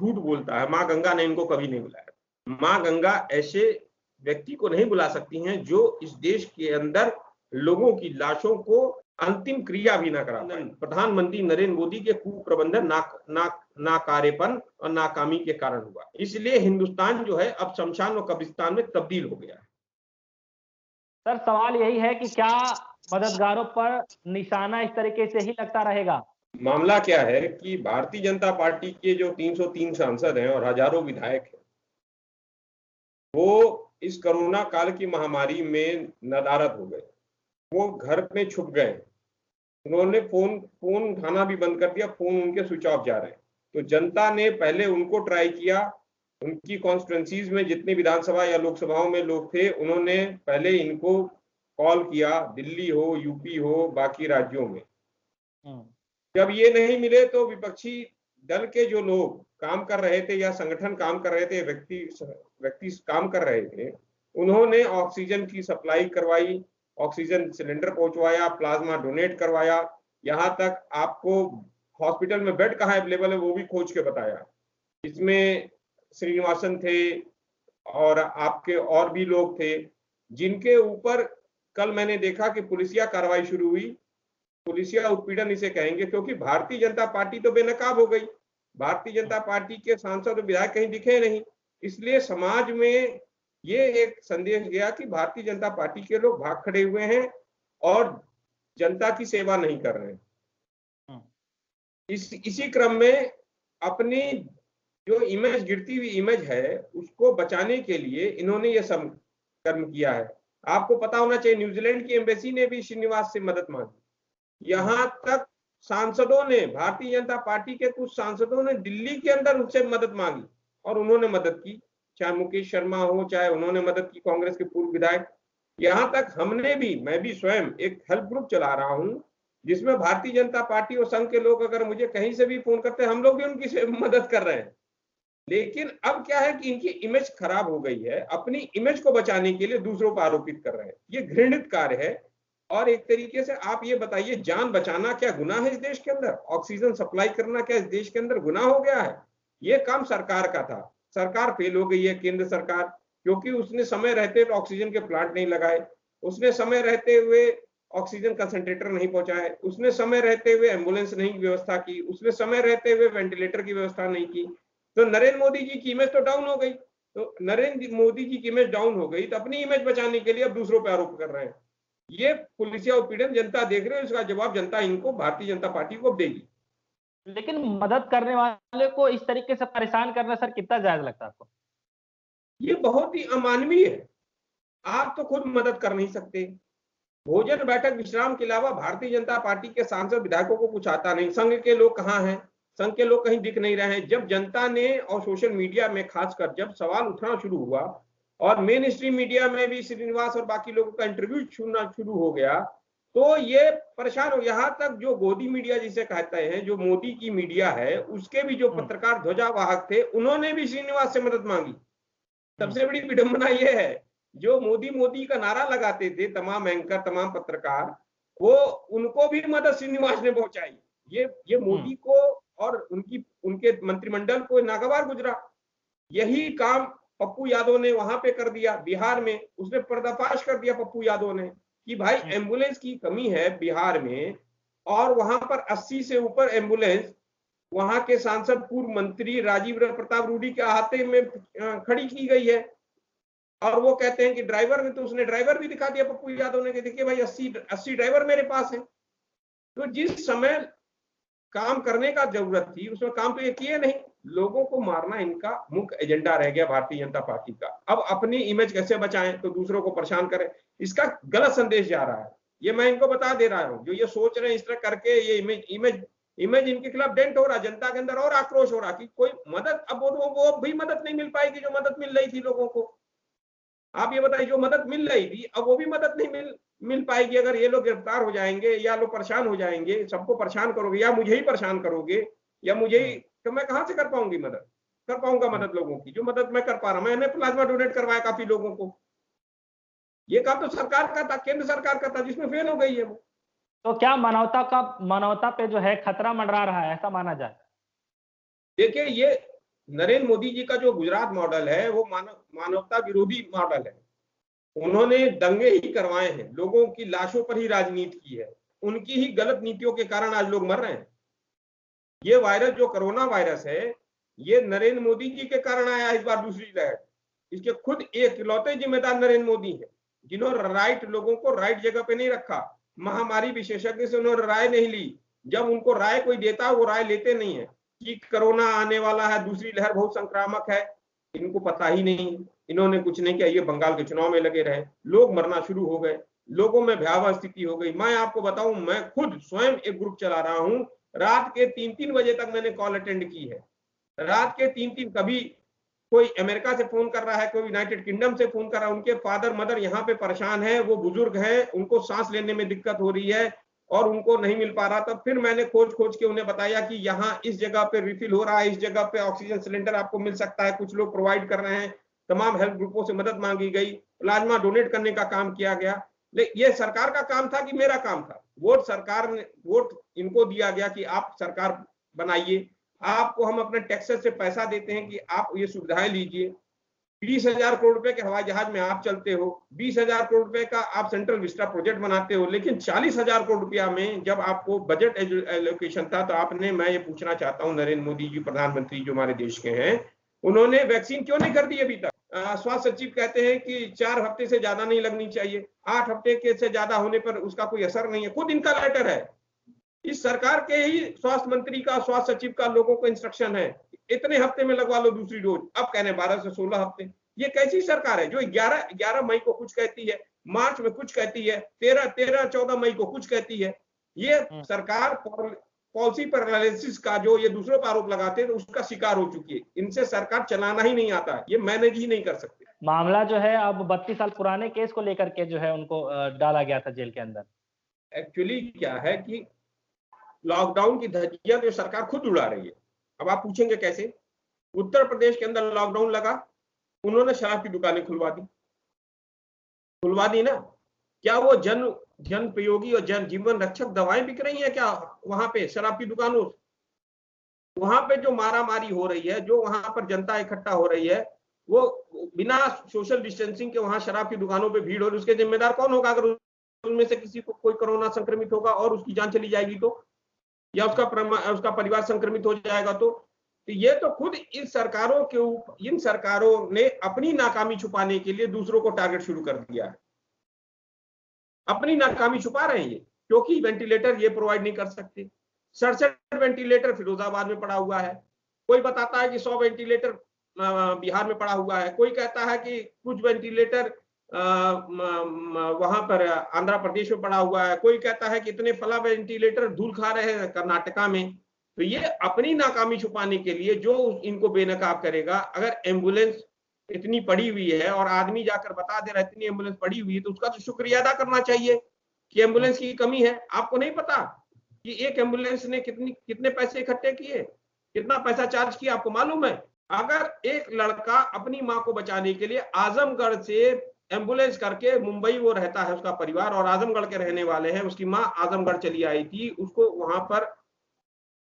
झूठ बोलता है। माँ गंगा ने इनको कभी नहीं बुलाया। माँ गंगा ऐसे व्यक्ति को नहीं बुला सकती हैं जो इस देश के अंदर लोगों की लाशों को अंतिम क्रिया भी ना करा पाए। प्रधानमंत्री नरेंद्र मोदी के कुप्रबंधन, नाकारेपन और नाकामी के कारण हुआ। इसलिए हिंदुस्तान जो है अब शमशान और कब्रिस्तान में तब्दील हो गया है। सर, सवाल यही है कि क्या मददगारों पर निशाना इस तरीके से ही लगता रहेगा? मामला क्या है कि भारतीय जनता पार्टी के जो 303 सांसद हैं और हजारों विधायक हैं, वो इस कोरोना काल की महामारी में नदारद हो गए। वो घर में छुप गए। उन्होंने फोन उठाना भी बंद कर दिया। फोन उनके स्विच ऑफ जा रहे हैं। तो जनता ने पहले उनको ट्राई किया। उनकी कॉन्स्टिट्यूंसीज में जितनी विधानसभा या लोकसभाओं में लोग थे, उन्होंने पहले इनको कॉल किया, दिल्ली हो, यूपी हो, बाकी राज्यों में। जब ये नहीं मिले तो विपक्षी दल के जो लोग काम कर रहे थे या संगठन काम कर रहे थे, व्यक्ति काम कर रहे थे, उन्होंने ऑक्सीजन की सप्लाई करवाई, ऑक्सीजन सिलेंडर पहुंचवाया, प्लाज्मा डोनेट करवाया, यहाँ तक आपको हॉस्पिटल में बेड कहाँ अवेलेबल है वो भी खोज के बताया। इसमें श्रीनिवासन थे और आपके और भी लोग थे जिनके ऊपर कल मैंने देखा कि पुलिसिया कार्रवाई शुरू हुई। पुलिसिया उत्पीड़न इसे कहेंगे, क्योंकि भारतीय जनता पार्टी तो बेनकाब हो गई। भारतीय जनता पार्टी के सांसद और विधायक कहीं दिखे नहीं। इसलिए समाज में ये एक संदेश गया कि भारतीय जनता पार्टी के लोग भाग खड़े हुए हैं और जनता की सेवा नहीं कर रहे हैं। इसी क्रम में अपनी जो इमेज, गिरती हुई इमेज है, उसको बचाने के लिए इन्होंने ये सब कर्म किया है। आपको पता होना चाहिए, न्यूजीलैंड की एम्बेसी ने भी श्रीनिवास से मदद मांगी। यहां तक सांसदों ने, भारतीय जनता पार्टी के कुछ सांसदों ने दिल्ली के अंदर उनसे मदद मांगी और उन्होंने मदद की। चाहे मुकेश शर्मा हो, चाहे उन्होंने मदद की कांग्रेस के पूर्व विधायक। यहां तक हमने भी, मैं भी स्वयं एक हेल्प ग्रुप चला रहा हूं जिसमें भारतीय जनता पार्टी और संघ के लोग अगर मुझे कहीं से भी फोन करते हैं, हम लोग भी उनकी मदद कर रहे हैं। लेकिन अब क्या है कि इनकी इमेज खराब हो गई है। अपनी इमेज को बचाने के लिए दूसरों पर आरोपित कर रहे हैं। ये घृणित कार्य है। और एक तरीके से आप ये बताइए, जान बचाना क्या गुनाह है इस देश के अंदर? ऑक्सीजन सप्लाई करना क्या इस देश के अंदर गुनाह हो गया है? ये काम सरकार का था। सरकार फेल हो गई है, केंद्र सरकार, क्योंकि उसने समय रहते हुए ऑक्सीजन के प्लांट नहीं लगाए, उसने समय रहते हुए ऑक्सीजन कंसंट्रेटर नहीं पहुंचाए, उसने समय रहते हुए एम्बुलेंस नहीं व्यवस्था की, उसने समय रहते हुए वेंटिलेटर की व्यवस्था नहीं की। तो नरेंद्र मोदी जी की इमेज तो डाउन हो गई। तो नरेंद्र मोदी जी की इमेज डाउन हो गई तो अपनी इमेज बचाने के लिए अब दूसरों पर आरोप कर रहे हैं। ये पुलिसिया उत्पीड़न जनता देख रहे है, इसका जवाब जनता इनको, भारतीय जनता पार्टी को देगी। लेकिन मदद करने वाले को इस तरीके से परेशान करना सर कितना जायज लगता है आपको? ये बहुत ही अमानवीय है। आप तो खुद मदद कर नहीं सकते। भोजन, बैठक, विश्राम के अलावा भारतीय जनता पार्टी के सांसद विधायकों को कुछ आता नहीं। संघ के लोग कहाँ हैं? संघ के लोग कहीं दिख नहीं रहे हैं। जब जनता ने और सोशल मीडिया में खासकर जब सवाल उठना शुरू हुआ और मेन स्ट्रीम मीडिया में भी श्रीनिवास और बाकी लोगों का इंटरव्यू छूना शुरू हो गया, तो ये परेशान हो। यहाँ तक जो गोदी मीडिया जिसे कहते हैं, जो मोदी की मीडिया है, उसके भी जो पत्रकार ध्वजावाहक थे, उन्होंने भी श्रीनिवास से मदद मांगी। सबसे बड़ी विडंबना ये है, जो मोदी मोदी का नारा लगाते थे तमाम एंकर, तमाम पत्रकार, वो उनको भी मदद श्रीनिवास ने पहुंचाई। ये मोदी को और उनके मंत्रिमंडल को नागवार गुजरा। यही काम पप्पू यादव ने वहां पे कर दिया बिहार में। उसने पर्दाफाश कर दिया पप्पू यादव ने कि भाई एम्बुलेंस की कमी है बिहार में, और वहां पर 80 से ऊपर एम्बुलेंस वहां के सांसद पूर्व मंत्री राजीव प्रताप रूडी के हाथे में खड़ी की गई है। और वो कहते हैं कि ड्राइवर ने, तो उसने ड्राइवर भी दिखा दिया पप्पू यादव ने कि देखिए भाई 80 ड्राइवर मेरे पास है। तो जिस समय काम करने का जरूरत थी उसमें काम तो ये किए नहीं। लोगों को मारना इनका मुख्य एजेंडा रह गया भारतीय जनता पार्टी का। अब अपनी इमेज कैसे बचाएं तो दूसरों को परेशान करें, इसका गलत संदेश जा रहा है। ये मैं इनको बता दे रहा हूं। जो ये सोच रहे हैं इस तरह करके, ये इमेज इनके खिलाफ डेंट हो रहा है। जनता के अंदर और आक्रोश हो रहा कि कोई मदद, अब वो भी मदद नहीं मिल पाएगी जो मदद मिल रही थी लोगों को। आप ये बताइए, जो मदद मिल रही थी अब वो भी मदद नहीं मिल पाएगी। अगर ये लोग गिरफ्तार हो जाएंगे या लोग परेशान हो जाएंगे, सबको परेशान करोगे या मुझे ही परेशान करोगे या मुझे ही, तो मैं कहां से कर पाऊंगी मदद? कर पाऊंगा मदद लोगों की जो मदद मैं कर पा रहा हूं। मैंने प्लाज्मा डोनेट करवाया काफी लोगों को। ये काम तो सरकार का था, केंद्र सरकार का था, जिसमें फेल हो गई है वो। तो क्या मानवता पे जो है खतरा मंडरा रहा है, ऐसा माना जाए? देखिए, ये नरेंद्र मोदी जी का जो गुजरात मॉडल है वो मानवता विरोधी मॉडल है। उन्होंने दंगे ही करवाए हैं, लोगों की लाशों पर ही राजनीति की है, उनकी ही गलत नीतियों के कारण आज लोग मर रहे हैं। ये वायरस जो कोरोना वायरस है, ये नरेंद्र मोदी जी के कारण आया इस बार दूसरी लहर। इसके खुद एक इकलौते जिम्मेदार नरेंद्र मोदी हैं, जिन्होंने राइट लोगों को राइट जगह पे नहीं रखा। महामारी विशेषज्ञ से उन्होंने राय नहीं ली। जब उनको राय कोई देता है वो राय लेते नहीं है कि कोरोना आने वाला है, दूसरी लहर बहुत संक्रामक है। इनको पता ही नहीं, इन्होंने कुछ नहीं किया। ये बंगाल के चुनाव में लगे रहे, लोग मरना शुरू हो गए, लोगों में भयावह स्थिति हो गई। मैं आपको बताऊं, मैं खुद स्वयं एक ग्रुप चला रहा हूं, रात के 3-3 बजे तक मैंने कॉल अटेंड की है। रात के 3-3, कभी कोई अमेरिका से फोन कर रहा है, कोई यूनाइटेड किंगडम से फोन कर रहा है, उनके फादर मदर यहाँ पे परेशान है, वो बुजुर्ग है, उनको सांस लेने में दिक्कत हो रही है और उनको नहीं मिल पा रहा। तब फिर मैंने खोज के उन्हें बताया कि यहाँ इस जगह पे रिफिल हो रहा है, इस जगह पे ऑक्सीजन सिलेंडर आपको मिल सकता है, कुछ लोग प्रोवाइड कर रहे हैं। तमाम हेल्थ ग्रुपों से मदद मांगी गई, प्लाज्मा डोनेट करने का काम किया गया। लेकिन ये सरकार का काम था कि मेरा काम था? वोट सरकार ने, वोट इनको दिया गया कि आप सरकार बनाइए, आपको हम अपने टैक्सेस से पैसा देते हैं कि आप ये सुविधाएं लीजिए। 20,000 करोड़ रुपए के हवाई जहाज में आप चलते हो, 20,000 करोड़ रुपए का आप सेंट्रल विस्टा प्रोजेक्ट बनाते हो, लेकिन 40,000 करोड़ रुपया में जब आपको बजट एलोकेशन था तो आपने, मैं ये पूछना चाहता हूं नरेंद्र मोदी जी प्रधानमंत्री जो हमारे देश के हैं, उन्होंने वैक्सीन क्यों नहीं कर दी अभी तक? स्वास्थ्य सचिव कहते हैं कि 4 हफ्ते से ज्यादा नहीं लगनी चाहिए, 8 हफ्ते के से ज्यादा होने पर उसका कोई असर नहीं है। खुद इनका लेटर है, इस सरकार के ही स्वास्थ्य मंत्री का, स्वास्थ्य सचिव का लोगों को इंस्ट्रक्शन है, इतने हफ्ते में लगवा लो दूसरी डोज। अब कहने 12 से 16 हफ्ते। ये कैसी सरकार है जो 11 मई को कुछ कहती है, मार्च में कुछ कहती है, 14 मई को कुछ कहती है। ये सरकार पॉलिसी पैरालिसिस का जो ये दूसरों पर आरोप लगाते हैं उसका शिकार हो चुकी है। इनसे सरकार चलाना ही नहीं आता, ये मैनेज ही नहीं कर सकते। मामला जो है अब 32 साल पुराने केस को लेकर के जो है उनको डाला गया था जेल के अंदर। एक्चुअली क्या है कि लॉकडाउन की धज्जियां तो सरकार खुद उड़ा रही है। अब आप पूछेंगे कैसे? उत्तर प्रदेश के अंदर लॉकडाउन लगा, उन्होंने शराब की दुकानें खुलवा दी ना। क्या वो जन प्रयोगी और जन जीवन रक्षक दवाएं बिक रही हैं क्या वहां पे शराब की दुकानों? वहां पे जो मारामारी हो रही है, जो वहां पर जनता इकट्ठा हो रही है, वो बिना सोशल डिस्टेंसिंग के वहां शराब की दुकानों पे भीड़ हो रही है। उसके जिम्मेदार कौन होगा? अगर उनमें से किसी को कोई कोरोना संक्रमित होगा और उसकी जान चली जाएगी तो, या उसका परिवार संक्रमित हो जाएगा तो ये तो खुद इन सरकारों ने अपनी नाकामी छुपाने के लिए दूसरों को टारगेट शुरू कर दिया है। अपनी नाकामी छुपा रहे हैं ये, क्योंकि वेंटिलेटर ये प्रोवाइड नहीं कर सकते। 67 वेंटिलेटर फिरोजाबाद में पड़ा हुआ है, कोई बताता है कि 100 वेंटिलेटर बिहार में पड़ा हुआ है, कोई कहता है कि कुछ वेंटिलेटर वहां पर आंध्र प्रदेश में पड़ा हुआ है, कोई कहता है कि इतने फला वेंटिलेटर धूल खा रहे हैं कर्नाटका में। तो ये अपनी नाकामी छुपाने के लिए जो इनको बेनकाब करेगा। अगर एम्बुलेंस इतनी पड़ी हुई है और आदमी जाकर बता दे रहा है इतनी एम्बुलेंस पड़ी हुई है, तो उसका तो शुक्रिया अदा करना चाहिए कि एम्बुलेंस की कमी है। आपको नहीं पता कि एक एम्बुलेंस ने कितने पैसे इकट्ठे किए, कितना पैसा चार्ज किया, आपको मालूम है? अगर एक लड़का अपनी माँ को बचाने के लिए आजमगढ़ से एम्बुलेंस करके, मुंबई वो रहता है उसका परिवार और आजमगढ़ के रहने वाले हैं, उसकी माँ आजमगढ़ चली आई थी, उसको वहां पर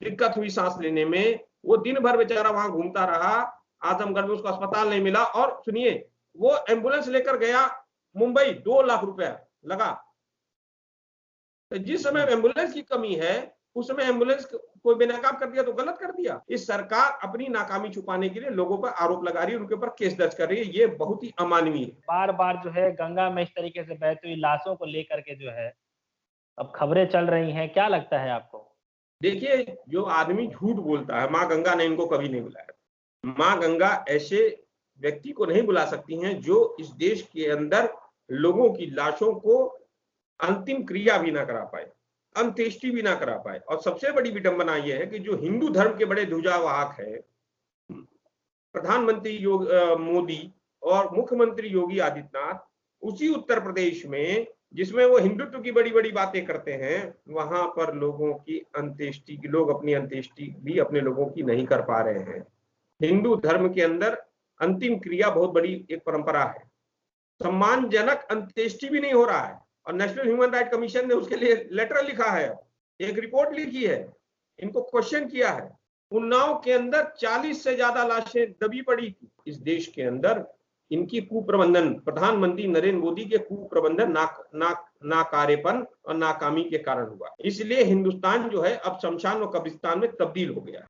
दिक्कत हुई सांस लेने में, वो दिन भर बेचारा वहां घूमता रहा, आजमगढ़ में उसको अस्पताल नहीं मिला, और सुनिए वो एम्बुलेंस लेकर गया मुंबई, 2 लाख रुपया लगा। तो जिस समय एम्बुलेंस की कमी है उस समय एम्बुलेंस कोई बेनकाब कर दिया तो गलत कर दिया। इस सरकार अपनी नाकामी छुपाने के लिए लोगों पर आरोप लगा रही है, उनके ऊपर केस दर्ज कर रही है, ये बहुत ही अमानवीय है। बार बार जो है गंगा में इस तरीके से बहती हुई लाशों को लेकर के जो है अब खबरें चल रही हैं, क्या लगता है आपको? देखिए, जो आदमी झूठ बोलता है, माँ गंगा ने इनको कभी नहीं बुलाया। माँ गंगा ऐसे व्यक्ति को नहीं बुला सकती हैं जो इस देश के अंदर लोगों की लाशों को अंतिम क्रिया भी ना करा पाए, अंत्येष्टि भी ना करा पाए। और सबसे बड़ी विडंबना यह है कि जो हिंदू धर्म के बड़े ध्वजावाहक है, प्रधानमंत्री मोदी और मुख्यमंत्री योगी आदित्यनाथ, उसी उत्तर प्रदेश में जिसमें वो हिंदुत्व की बड़ी बड़ी बातें करते हैं, वहां पर लोगों की अंत्येष्टि, लोग अपनी अंत्येष्टि भी अपने लोगों की नहीं कर पा रहे हैं। हिंदू धर्म के अंदर अंतिम क्रिया बहुत बड़ी एक परंपरा है, सम्मानजनक अंत्येष्टि भी नहीं हो रहा है। और नेशनल ह्यूमन राइट कमीशन ने उसके लिए लेटर लिखा है, एक रिपोर्ट लिखी है, इनको क्वेश्चन किया है। उन्नाव के अंदर 40 से ज्यादा लाशें दबी पड़ी थी। इस देश के अंदर इनकी कुप्रबंधन, प्रधानमंत्री नरेंद्र मोदी के कुप्रबंधन, नाकारेपन और नाकामी के कारण हुआ। इसलिए हिंदुस्तान जो है अब शमशान व कब्रिस्तान में तब्दील हो गया।